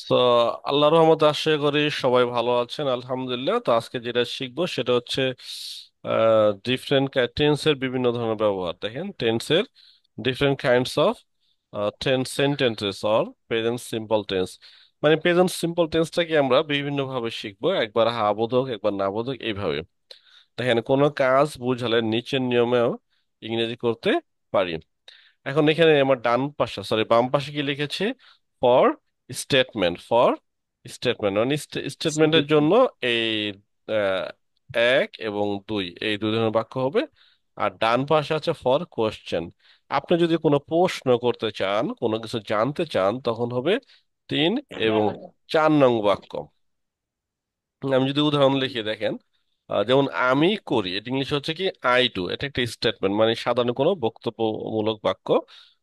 তো আল্লাহর রহমতে আশা করি সবাই ভালো আছেন, আলহামদুলিল্লাহ। তো আজকে যেটা শিখবো সেটা হচ্ছে ডিফারেন্ট টেন্সের বিভিন্ন ধরনের ব্যবহার। দেখেন, টেন্সের different kinds of tense sentences or present simple tense. মানে প্রেজেন্ট সিম্পল টেন্সটাকে আমরা বিভিন্ন ভাবে শিখবো, একবার হা বোধক একবার না বোধক এইভাবে। দেখেন, কোনো কাজ বুঝালে নিচের নিয়মেও ইংরেজি করতে পারি। এখন এখানে আমার ডান পাশে, সরি বাম পাশে কি লিখেছে? ফর স্টেটমেন্ট, ফর স্টেটমেন্ট মানে স্টেটমেন্টের জন্য এই আহ, এক এবং দুই, এই দুই ধরনের বাক্য হবে। আর ডান পাশে আছে ফর কোশ্চেন। আপনি যদি কোনো প্রশ্ন করতে চান, কোনো কিছু জানতে চান, তখন হবে তিন এবং চার নং বাক্য। আমি যদি উদাহরণ লিখে দেখেন, যেমন আমি করি, এটা ইংলিশ হচ্ছে কি আই ডু। এটা একটা স্টেটমেন্ট, মানে সাধারণ কোনো বক্তব্যমূলক বাক্য।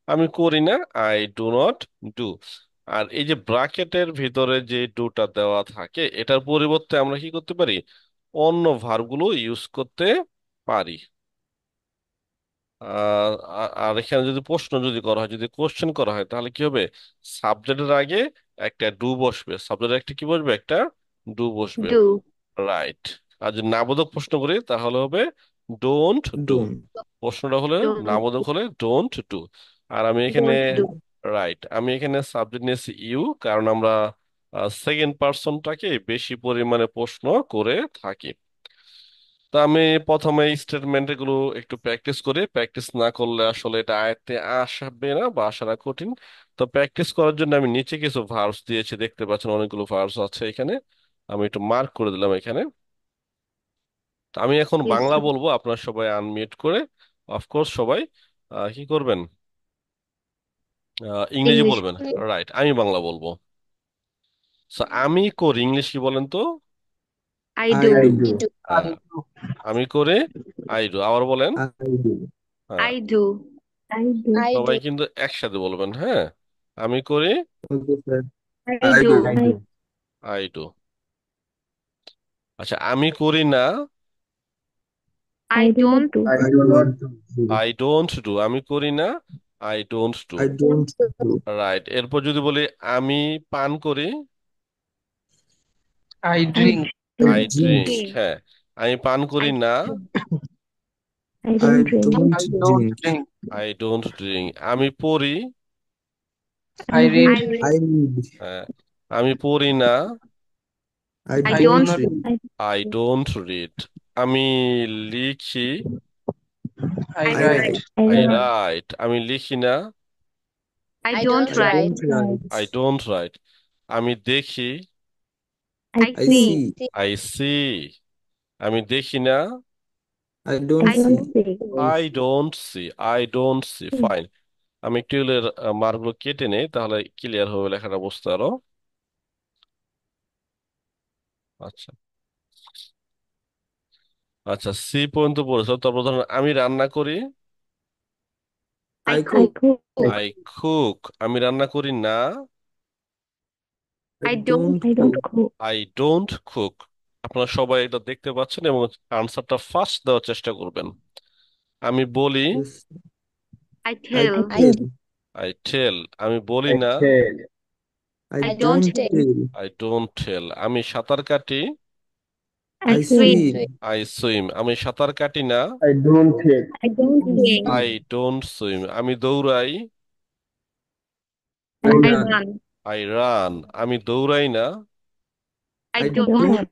আমি করি না, আই ডু নট ডু। আর এই যে ব্রাকেটের ভিতরে যে ডুটা দেওয়া থাকে, এটার পরিবর্তে আমরা কি করতে পারি? অন্য ভার্বগুলো ইউজ করতে পারি। আর আর এখানে যদি প্রশ্ন যদি করা হয়, যদি কোশ্চেন করা হয়, তাহলে কি হবে? সাবজেক্টের আগে একটা ডু বসবে, সাবজেক্টের একটা কি বসবে? একটা ডু বসবে। Do. রাইট। আর যদি নাবোধক প্রশ্ন করি তাহলে হবে ডোন্ট ডু। Don't. প্রশ্নটা হলে Don't. নাবোধক হলে ডোন্ট ডু। আর আমি এখানে, Don't do. রাইট, আমি এখানে সাবজেক্ট নিয়েছি ইউ, কারণ আমরা সেকেন্ড পার্সনটাকে বেশি পরিমাণে প্রশ্ন করে থাকি। তা আমি প্রথমে স্টেটমেন্ট এগুলো একটু প্র্যাকটিস করি। প্র্যাকটিস না করলে আসলে এটা আয়ত্তে আসবে না, বা আসাটা কঠিন। তো প্র্যাকটিস করার জন্য আমি নিচে কিছু ভার্বস দিয়েছি, দেখতে পাচ্ছেন অনেকগুলো ভার্বস আছে এখানে। আমি একটু মার্ক করে দিলাম এখানে। তো আমি এখন Yes, বাংলা sir. বলবো, আপনারা সবাই আনমিউট করে অফকোর্স সবাই কি করবেন? ইংরেজি English. বলবেন। রাইট, আমি বাংলা বলবো। আমি করি, ইংলিশ কি বলেন তো? I I do. do. আহ, আমি করে আই ডু। আবার বলেন। I do. হ্যাঁ, I do. I do. সবাই কিন্তু একসাথে বলবেন, হ্যাঁ। আমি করি, Okay, sir. I I do. do. I do. আচ্ছা, আমি করি না, I don't do. I do not do. I don't do. আমি করি না, I don't do. I don't do. Right. এরপর যদি বলি আমি পান করি, I I drink. I I drink. Drink, drink. হ্যাঁ। আমি পান করি I না, don't drink. I I don't drink. don't I don't drink. drink. I don't drink. আমি পড়ি, I read. I read. I read. হ্যাঁ। আমি পড়ি না, I I I do don't don't not. read. read. I don't read. আমি লিখি, I I I write. write. write. I write. আমি লিখি না, I don't I write. don't write. I don't write. আমি দেখি, I I see. see. I see. আমি দেখি না, I don't I don't see. see. I don't see, I don't see. Fine. আমি একটু মার্কগুলো কেটে নেই, তাহলে ক্লিয়ার হবে লেখাটা, বুঝতে আরো। আচ্ছা, আচ্ছা, সি পর্যন্ত পড়েছো। তারপর ধরুন আমি রান্না করি, I I cook. cook. I cook. আমি রান্না করি না, I I don't. don't I don't cook. cook. I don't cook. আপনারা সবাই এটা দেখতে পাচ্ছেন এবং আনসারটা ফার্স্ট দেওয়ার চেষ্টা করবেন। আমি বলি, Yes. I I tell. tell. I tell. আমি বলি I না, tell. I I don't don't tell. tell. I don't tell. আমি সাঁতার কাটি, I I swim. swim. I swim. আমি সাঁতার কাটি না, I don't take. I don't swim. I don't swim. আমি দৌড়াই, I I run. run. I run. আমি দৌড়াই না, I I don't don't run.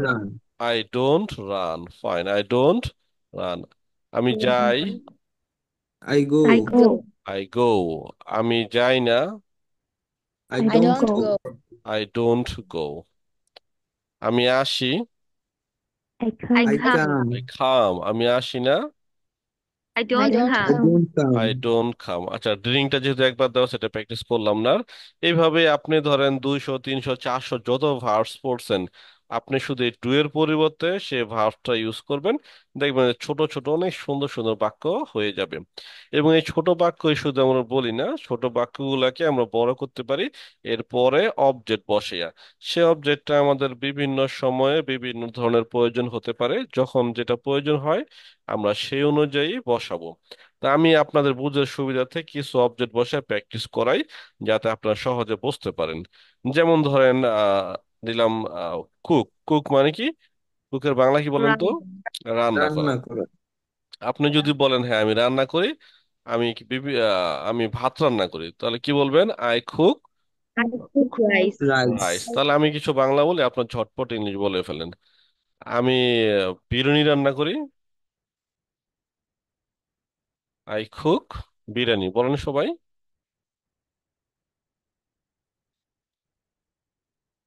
run. I don't run. Fine, I don't run. আমি যাই, I I go. go. I go. আমি যাই না, I I don't don't go. go. I don't go. আমি আসি, I I come. I come. খাম। আমি আসি না, I don't I come. don't I come. Don't খাম। আচ্ছা, ড্রিঙ্কটা যেহেতু একবার দেওয়া, সেটা প্র্যাকটিস করলাম না আর। এইভাবে আপনি ধরেন 200 300 400 যত ভার্বস পড়ছেন, আপনি শুধু এই টু এর পরিবর্তে সে ভার্বটা ইউজ করবেন। দেখবেন যে ছোট ছোট অনেক সুন্দর সুন্দর বাক্য হয়ে যাবে। এবং এই ছোট বাক্যই শুধু আমরা বলি না, ছোট বাক্যগুলোকে আমরা বড় করতে পারি এরপরে অবজেক্ট বসিয়া। সে অবজেক্টটা আমাদের বিভিন্ন সময়ে বিভিন্ন ধরনের প্রয়োজন হতে পারে, যখন যেটা প্রয়োজন হয় আমরা সেই অনুযায়ী বসাবো। তা আমি আপনাদের বুঝার সুবিধার্থে কিছু অবজেক্ট বসে প্র্যাকটিস করাই, যাতে আপনারা সহজে বুঝতে পারেন। যেমন ধরেন দিলাম কুক। কুক মানে কি? কুকের বাংলা কি বলেন তো? Run. রান্না করা। রান্না করা। আপনি যদি বলেন হ্যাঁ আমি রান্না করি, আমি ভাত রান্না করি, তাহলে কি বলবেন? I cook I cook rice. Rice. Rice. তাহলে আমি কিছু বাংলা বলি, আপনার ঝটপট ইংলিশ বলে ফেলেন। আমি বিরিয়ানি রান্না করি। আই কুক বিরিয়ানি, বলেন সবাই।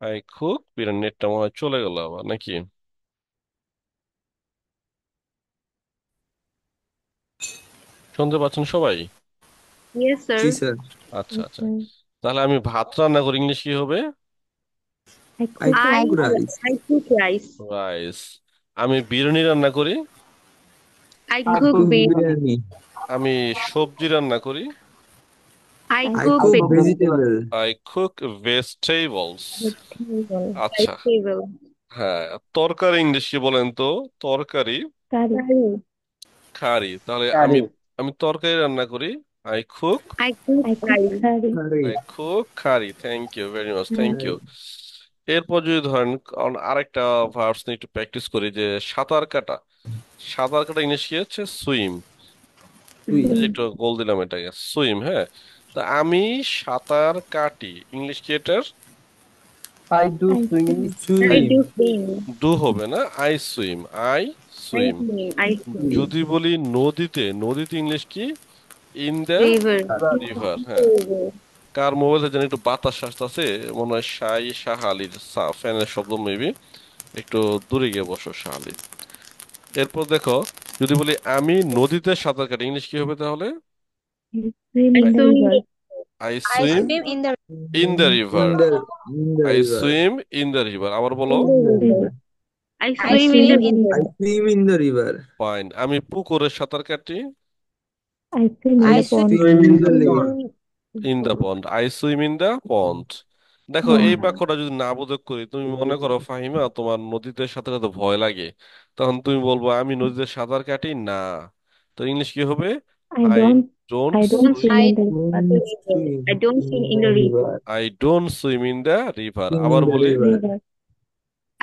I cook biryani. নেটটা মনে হয় চলে গেল আবার নাকি? শুনতে পাচ্ছেন সবাই? Yes, জি sir. স্যার। আচ্ছা আচ্ছা। তাহলে আমি ভাত রান্না করি, ইংলিশ কি হবে? I I cook rice. I cook rice. Rice. আমি বিরিয়ানি রান্না করি। I I cook cook cook biryani. Biryani. আমি সবজি রান্না করি। I I cook cook vegetable. Vegetable. I cook vegetables. আচ্ছা। Vegetable. হ্যাঁ, তরকারি ইংলিশ কি বলেন তো? তরকারি Curry. খারি। তাহলে আমি curry. আমি তরকারি রান্না করি। I cook I cook curry. Curry. I cook curry. Thank you very much, thank you. এরপর যদি ধরেন আরেকটা ভার্বস নিয়ে একটু প্র্যাকটিস করি, যে সাঁতার কাটা। সাঁতার কাটা ইংলিশ কি হচ্ছে? সুইম। সুই। এই যে একটু গোল দিলাম এটাকে, সুইম। হ্যাঁ, তা আমি সাঁতার কাটি, ইংলিশ কি এটার? I do swim. I swim. do swim. Do হবে না, I swim. I I swim. swim. I swim. যদি বলি নদীতে, নদীতে ইংলিশ কি? In the River. রিভার। হ্যাঁ। River. কার মোবাইলে যেন একটু বাতাস আসতেছে, মনে হয় শাহ আলীর ফ্যানের শব্দ মেবি। একটু দূরে গিয়ে বসো শাহ আলী। এরপর দেখো, যদি বলি আমি নদীতে সাঁতার কাটি, ইংলিশ কি হবে তাহলে? I swim. I swim in the in river. The in the I river. Swim in the river. আবার বলো। In the river. I swim in the river. I swim in the river. Fine. আমি পুকুরে সাঁতার কাটি। I swim in the lake. In the pond. I swim in the pond. দেখো, এই বাক্যটা যদি না বোধক করি, তুমি মনে করো ফাহিমা তোমার নদীতে সাঁতার কাটতে ভয় লাগে, তখন তুমি বলবো আমি নদীতে সাঁতার কাটি না। তো ইংলিশ কি হবে? I don't Don't swim in the Don't river. swim I don't in swim in the the river. river. I don't swim in the river. In আবার the বলি। river.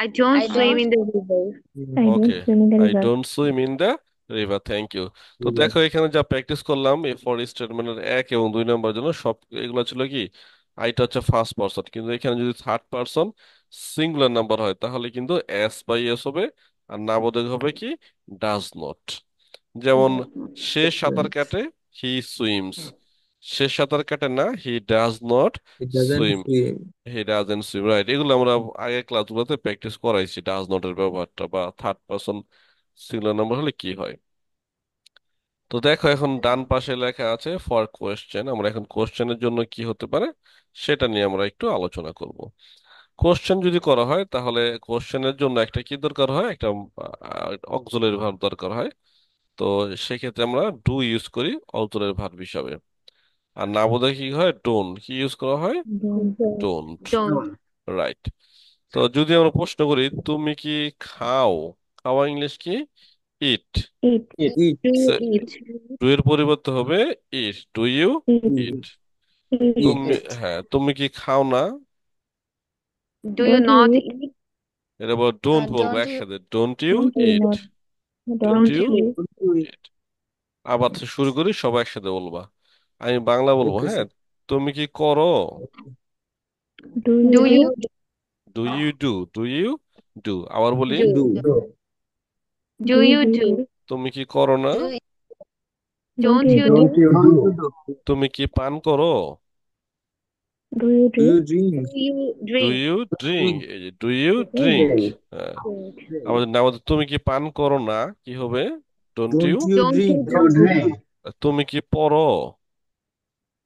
I don't swim in the river. Okay, I don't swim in the river. Thank you. তো River. দেখো, এখানে যা practice করলাম এই for স্টেটমেন্টের 1 এবং 2 নম্বরের জন্য, সব এগুলো ছিল কি? আইটা হচ্ছে ফার্স্ট পারসন, কিন্তু এখানে যদি থার্ড পারসন সিঙ্গুলার নাম্বার হয় তাহলে কিন্তু এস বাই এস হবে। আর নাবোধক হবে কি? Does not. যেমন সে সাঁতার কাটে, হি সুইমস। সে সাঁতার কাটে না, he does not It doesn't swim. swim. He doesn't swim, right. এগুলো আমরা আগের ক্লাসগুলোতে প্র্যাকটিস করাইছি, ডাজ নট এর ব্যবহারটা, বা থার্ড পারসন সিঙ্গুলার নাম্বার হলে কি হয়। তো দেখো, এখন ডান পাশে লেখা আছে ফর কোয়েশ্চেন। আমরা এখন কোশ্চেনের জন্য কি হতে পারে সেটা নিয়ে আমরা একটু আলোচনা করব। কোশ্চেন যদি করা হয়, তাহলে কোশ্চেনের জন্য একটা কি দরকার হয়? একটা অক্সিলারি ভার্ব দরকার হয়। তো সেক্ষেত্রে আমরা ডু ইউজ করি অক্সিলারি ভার্ব হিসাবে। আর না বোধ কি হয়? ডোন্ট। কি ইউজ করা হয়? ডোন্ট। Don't. রাইট। তো যদি আমরা প্রশ্ন করি, তুমি কি খাও? খাওয়া ইংলিশ কি? Eat. Eat. Eat. Do you eat? Do এর পরিবর্তে হবে eat. Do you eat? Eat. তুমি, Eat. হ্যাঁ, তুমি কি খাও না? Do you not eat? এটা বল, ডোন্ট বলবো একসাথে, don't you eat. Don't Don't you you eat? Don't do it. Eat. আবার থেকে শুরু করি, সবাই একসাথে বলবা। আমি বাংলা বলবো, Okay, হ্যাঁ। sir. তুমি কি করো? Do you do you do. Do you do. আবার বলি। do? Do. Do you do? তুমি কি করো না? Don't you do? Don't you Don't you do? do? তুমি কি পান করো? Do you Do drink? you do drink? You drink. Drink. এই যে ডু ইউ ড্রিঙ্ক। Drink. হ্যাঁ। Drink. আমাদের না, আমাদের তুমি কি পান করো না কি হবে? Don't you. Don't you Don't drink? you You drink? drink. তুমি কি পড়ো?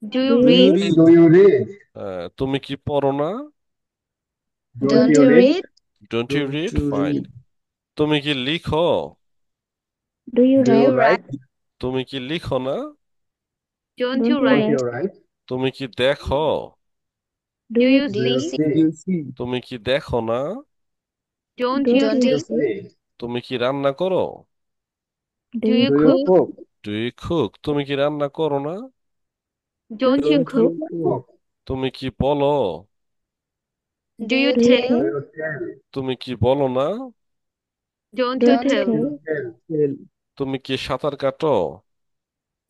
Do you Do you read? read? Do you read? তুমি কি পড়ো না? Don't you read? Don't you Don't read. you fine. read? তুমি কি লিখো? Do you write? তুমি কি লিখো না? Don't you Don't write? you write? তুমি কি দেখো? Do you Do you see? Do see? you see? তুমি কি দেখো না? Don't you Do you see? see? তুমি কি রান্না করো? Do you Do you cook? cook? Do you cook? তুমি কি রান্না করো না? Don't you Don't cook? you cook? তুমি কি বলো? Do you Do you tell? tell? Do you tell? তুমি কি বলো না? Don't you Don't you tell? tell? Tell. তুমি কি সাঁতার কাটো?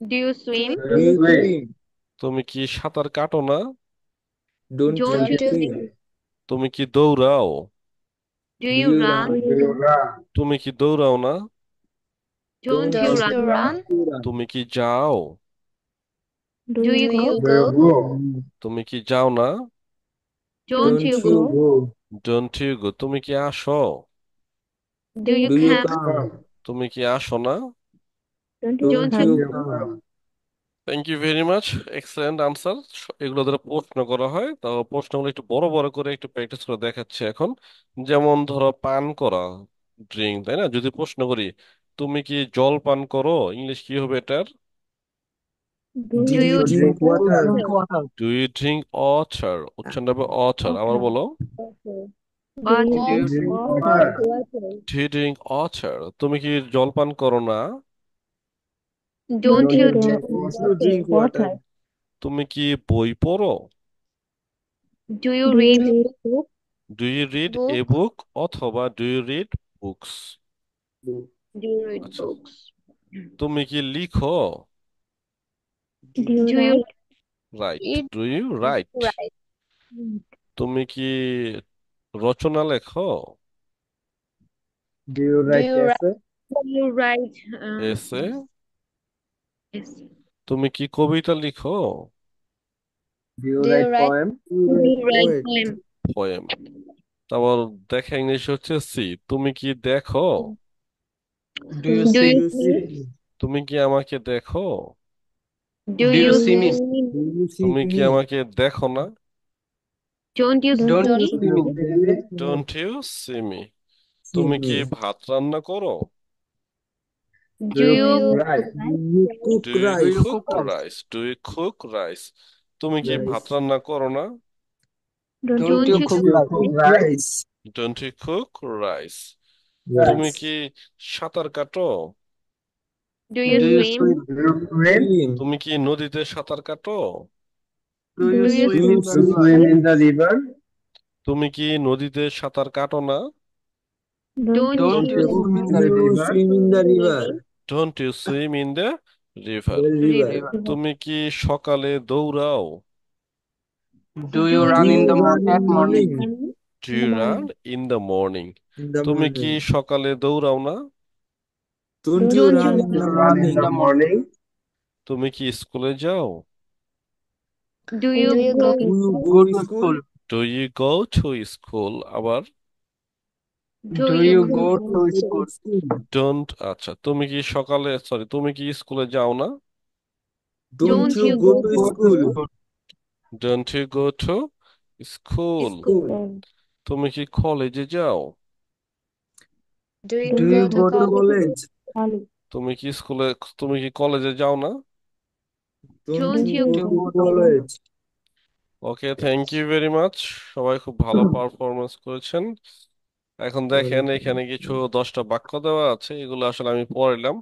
Do you swim? Do you swim? তুমি কি সাঁতার কাটো না? Don't Don't you you swim? swim? তুমি কি দৌড়াও? Do Do you you run? run? Do you run? তুমি কি দৌড়াও না? Don't Don't you you run? run? তুমি কি যাও? Do Do you you go? go? Do you go? তুমি কি যাও না? Don't Don't you you go? go? Go. Don't you go? তুমি কি আসো? Do Do you Do you you come? come? come? তুমি কি আসো না? Don't you Don't Don't you come? you come? come? Thank you very much, excellent answer. এগুলো দ্বারা প্রশ্ন করা হয়, তো প্রশ্নগুলো একটু বড় বড় করে একটু প্র্যাকটিস করে দেখাচ্ছি এখন। যেমন ধরো পান করা, ড্রিঙ্ক, তাই না? যদি প্রশ্ন করি তুমি কি জল পান করো, ইংলিশ কি হবে এটার? Do Do Do you you you drink drink drink water? water? water? Do you drink water? উচ্চারণ হবে ওয়াটার, আবার Water. বলো। Water. Do you Water? Do you drink drink water? water? Water. Do you drink water? তুমি কি জল পান করো না? Don't Don't Don't you you you drink drink drink water? water? তুমি কি বই পড়ো? Do you Do you read read book? Do you read a book? Book অথবা do you read books? Do Do you read আচ্ছা, books? তুমি কি লিখো? Do you Do you write? Write, read? Do you write? Right. তুমি কি রচনা লেখো? you Do write you write? essay? Do you write? এসে? Yes. তুমি কি কবিতা লিখো? Do you Do you write write? poem? Do you Do write you write poet? poem? Poem. তারপর দেখা English হচ্ছে সি। তুমি কি দেখো? Do you Do see? you Do you see? see? তুমি কি আমাকে দেখো? Do Do you you see me? see? Do you see তুমি কি me? আমাকে দেখো না? Don't you Don't Don't see you me? you see me? see? Don't you see me? See তুমি কি me. ভাত রান্না করো? Do Do you Do you you cook rice? do you cook do you Do you rice? Cook cook rice? Rice? Do you cook rice? তুমি কি ভাত Rice. রান্না করো না? Don't you Don't don't you you cook cook cook rice? rice? rice? Don't you cook rice? তুমি Rice. কি সাঁতার কাটো? Do you Do you swim? swim? Do you swim? Swim. তুমি কি নদীতে সাঁতার কাটো? Do Do you Do you you swim swim in swim the in in the the swim river? in river? the river? তুমি কি নদীতে সাঁতার কাটো না? Don't Don't you Don't you you don't swim in the you river? swim in the river? Don't you swim in the river? The river. river? তুমি কি সকালে দৌড়াও? Do Do you you Do run in you the run at in the morning? morning? run do In you the run morning. In the morning? In the তুমি কি morning. সকালে দৌড়াও না? Don't you Don't run you in Do the you run? run in morning? the morning? তুমি কি স্কুলে যাও? Do Do you you go do you to go Go to to school? school. Do you go to school? আবার do Do you you Do go you go go to to school? school? Don't, আচ্ছা, তুমি কি সকালে, sorry, তুমি কি স্কুলে যাও না? Don't don't you you go go to to Go to school? school? school. Don't you go to school? School. তুমি কি কলেজে যাও? Do you Do Do go you you to go go to to college? college? College. তুমি কি স্কুলে, তুমি কি কলেজে যাও না? Don't Don't you you go to go to go to to college? Okay, thank you very much. সবাই খুব ভালো পারফরমেন্স করেছেন। এখন দেখেন এখানে কিছু 10টা বাক্য দেওয়া আছে, এগুলো আসলে আমি পড়লাম।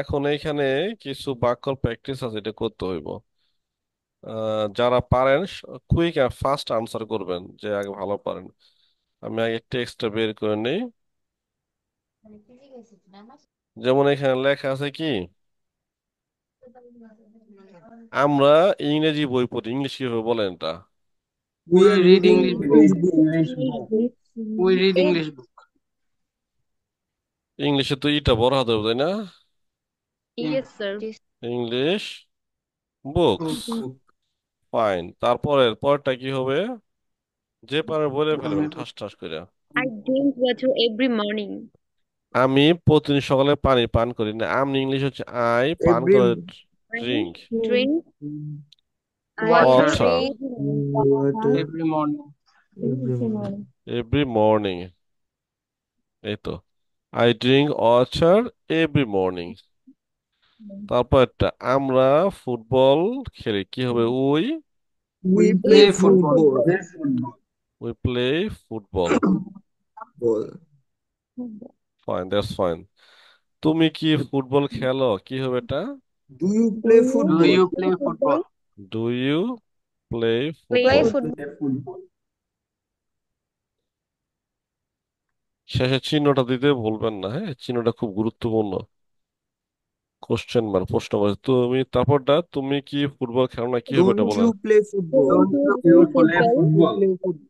এখন এখানে কিছু বাক্যর প্র্যাকটিস আছে, এটা করতে হইব। যারা পারেন কুইক আর ফাস্ট আনসার করবেন, যে আগে ভালো পারেন। আমি আগে টেক্সটটা বের করে নেই। যেমন এখানে লেখা আছে কি, আমরা ইংরেজি বই পড়ি, ইংলিশ কিভাবে বলেন এটা? We We are read reading English book. English book. English book. We read English book. ইংলিশে তো ইটা বড় হাতে হবে, তাই না? Yes, sir. English books. Book. Fine, তারপরের পরেরটা কি হবে? যে পারে বলে ফেলবেন ঠাস ঠাস করে। I drink water every morning. আমি প্রতিদিন সকালে পানি পান করি না। আমি ইংলিশ হচ্ছে আই পান Every করে, I drink drink Water. water water every water Every morning. every morning. Every morning. এই তো, I drink water every morning. তারপর একটা, আমরা ফুটবল খেলি, কি হবে? We We Play play football. football. Play football. We play football. Ball. Fine, that's fine. তুমি কি ফুটবল খেলো? কি হবে এটা? Do you play Do football? you play football? Do you play Play football? football. শেষে চিহ্নটা দিতে ভুলবেন না, হ্যাঁ, চিহ্নটা খুব গুরুত্বপূর্ণ। কোশ্চেন মার্ক, প্রশ্ন করে তুমি, তারপরটা তুমি কি ফুটবল খেলো না, কি হবে এটা Don't বলে। you play football? Don't Don't you you play play Do football? you football? play football?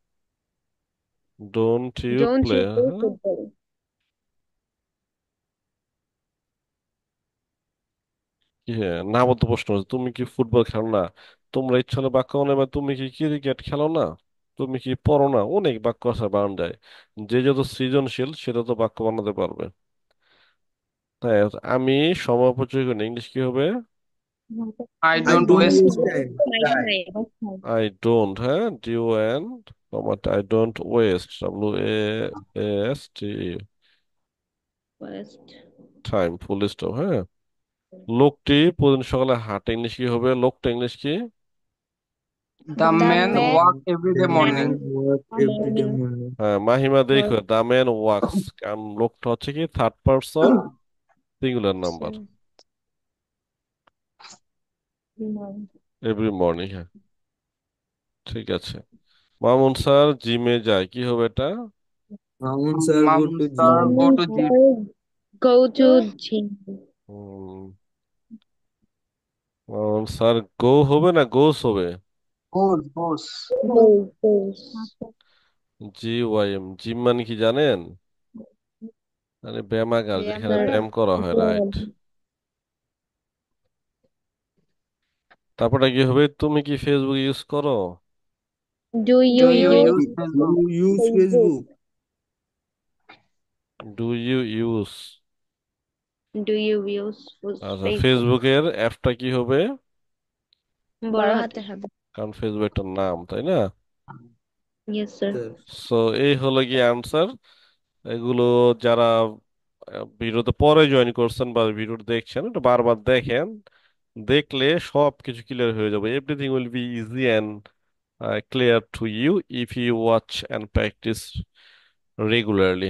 Don't you Don't play, you play হ্যাঁ। football? কি হ্যাঁ না বলতে প্রশ্ন হচ্ছে, তুমি কি ফুটবল খেলো না? তোমরা ইচ্ছা হলে বাক্য বানাবে, তুমি কি ক্রিকেট খেলো না? তুমি কি পড়ো না? অনেক বাক্য আছে বানান যায়। যে যত সৃজনশীল সে তত বাক্য বানাতে পারবে। তাই আমি সময় অপচয় করি না। ইংলিশ কি হবে? I I don't don't waste waste time. time. I don't, হ্যাঁ, ডিউ এন কমাটা, I don't waste, WAST, First. Time, full stop, হ্যাঁ। লোকটি প্রতিদিন সকালে হাঁটে, ইংলিশ কি হবে? লোকটা ইংলিশ কি? The man Man walk every The day morning. man work every day morning morning. হ্যাঁ, মাহিমা দেখো, work. দা ম্যান ওয়াক্স, কারণ লোকটা হচ্ছে কি third person singular number. Morning. Every morning, হ্যাঁ, ঠিক আছে। মামুন স্যার জিমে যায়, কি হবে এটা? Mamun sir go Mamun to sir gym. go Morning to gym. go to gym. Um, Mamun sir go হবে না গোস হবে? Goes. Goes. GYM, জিম মানে কি জানেন? মানে ব্যায়ামাগার, যেখানে Sir, ব্যায়াম করা হয়, রাইট। তারপরে কি হবে? তুমি কি ফেসবুক ইউজ করো? do Do you you use use Do Facebook? you use Facebook? Facebook? Do you use? Do you use আচ্ছা, Facebook? ফেসবুকের অ্যাপটা কি হবে? বড় হাতে হবে। কারণ ফেসবুক একটা নাম, তাই না? Yes, sir. Sir. সো এই হলো কি অ্যান্সার। এগুলো যারা ভিডিওতে পরে জয়েন করছেন বা ভিডিও দেখছেন, এটা বারবার দেখেন। দেখলে সব কিছু ক্লিয়ার হয়ে যাবে। Everything will be easy and clear to you if you watch and practise regularly.